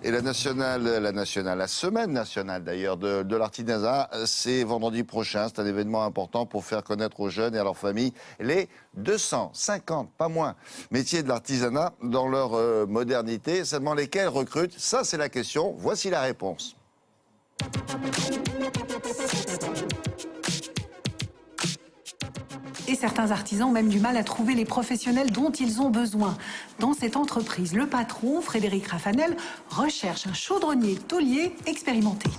Et la semaine nationale d'ailleurs de l'artisanat, c'est vendredi prochain. C'est un événement important pour faire connaître aux jeunes et à leurs familles les 250, pas moins, métiers de l'artisanat dans leur modernité. Seulement lesquels recrutent? Ça, c'est la question. Voici la réponse. Et certains artisans ont même du mal à trouver les professionnels dont ils ont besoin. Dans cette entreprise, le patron, Frédéric Raffanel, recherche un chaudronnier tôlier expérimenté.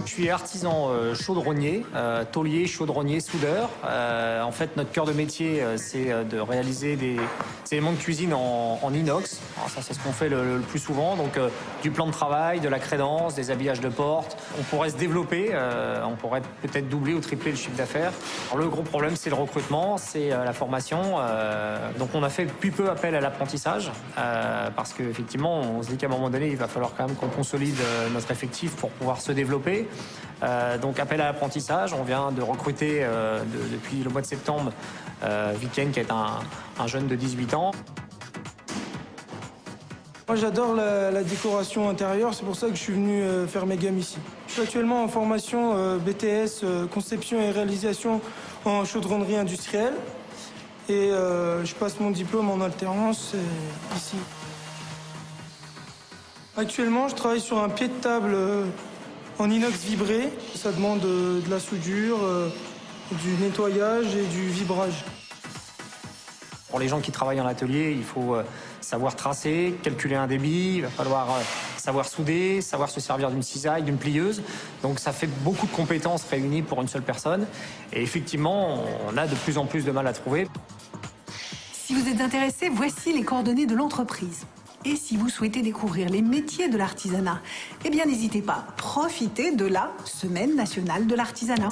Je suis artisan chaudronnier, tôlier, chaudronnier, soudeur. En fait, notre cœur de métier, c'est de réaliser des éléments de cuisine en inox. Alors ça, c'est ce qu'on fait le plus souvent. Donc, du plan de travail, de la crédence, des habillages de porte. On pourrait se développer, on pourrait peut-être doubler ou tripler le chiffre d'affaires. Le gros problème, c'est le recrutement, c'est la formation. Donc, on a fait depuis peu appel à l'apprentissage parce qu'effectivement, on se dit qu'à un moment donné, il va falloir quand même qu'on consolide notre effectif pour pouvoir se développer. Donc appel à l'apprentissage, on vient de recruter depuis le mois de septembre Viken qui est un jeune de 18 ans. Moi j'adore la décoration intérieure, c'est pour ça que je suis venu faire mes gammes ici. Je suis actuellement en formation BTS conception et réalisation en chaudronnerie industrielle et je passe mon diplôme en alternance ici. Actuellement je travaille sur un pied de table en inox vibré. Ça demande de la soudure, du nettoyage et du vibrage. Pour les gens qui travaillent en atelier, il faut savoir tracer, calculer un débit, il va falloir savoir souder, savoir se servir d'une cisaille, d'une plieuse. Donc ça fait beaucoup de compétences réunies pour une seule personne. Et effectivement, on a de plus en plus de mal à trouver. Si vous êtes intéressé, voici les coordonnées de l'entreprise. Et si vous souhaitez découvrir les métiers de l'artisanat, eh bien n'hésitez pas, profitez de la Semaine nationale de l'artisanat.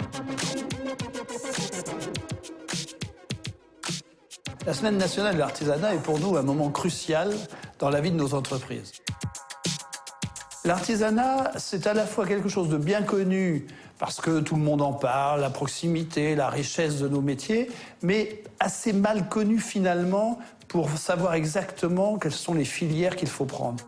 La Semaine nationale de l'artisanat est pour nous un moment crucial dans la vie de nos entreprises. L'artisanat, c'est à la fois quelque chose de bien connu parce que tout le monde en parle, la proximité, la richesse de nos métiers, mais assez mal connu finalement pour savoir exactement quelles sont les filières qu'il faut prendre.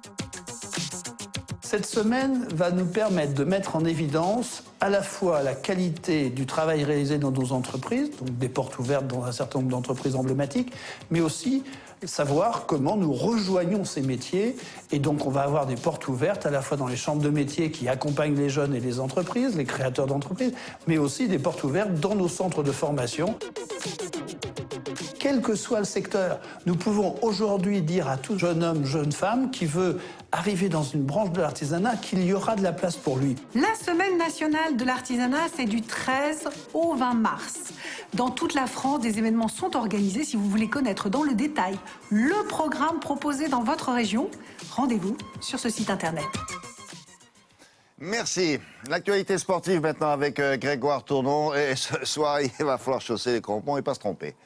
Cette semaine va nous permettre de mettre en évidence à la fois la qualité du travail réalisé dans nos entreprises, donc des portes ouvertes dans un certain nombre d'entreprises emblématiques, mais aussi savoir comment nous rejoignons ces métiers. Et donc on va avoir des portes ouvertes à la fois dans les chambres de métiers qui accompagnent les jeunes et les entreprises, les créateurs d'entreprises, mais aussi des portes ouvertes dans nos centres de formation. Quel que soit le secteur, nous pouvons aujourd'hui dire à tout jeune homme, jeune femme qui veut arriver dans une branche de l'artisanat qu'il y aura de la place pour lui. La Semaine nationale de l'artisanat, c'est du 13 au 20 mars. Dans toute la France, des événements sont organisés. Si vous voulez connaître dans le détail le programme proposé dans votre région, rendez-vous sur ce site internet. Merci. L'actualité sportive maintenant avec Grégoire Tournon. Et ce soir, il va falloir chausser les crampons et pas se tromper.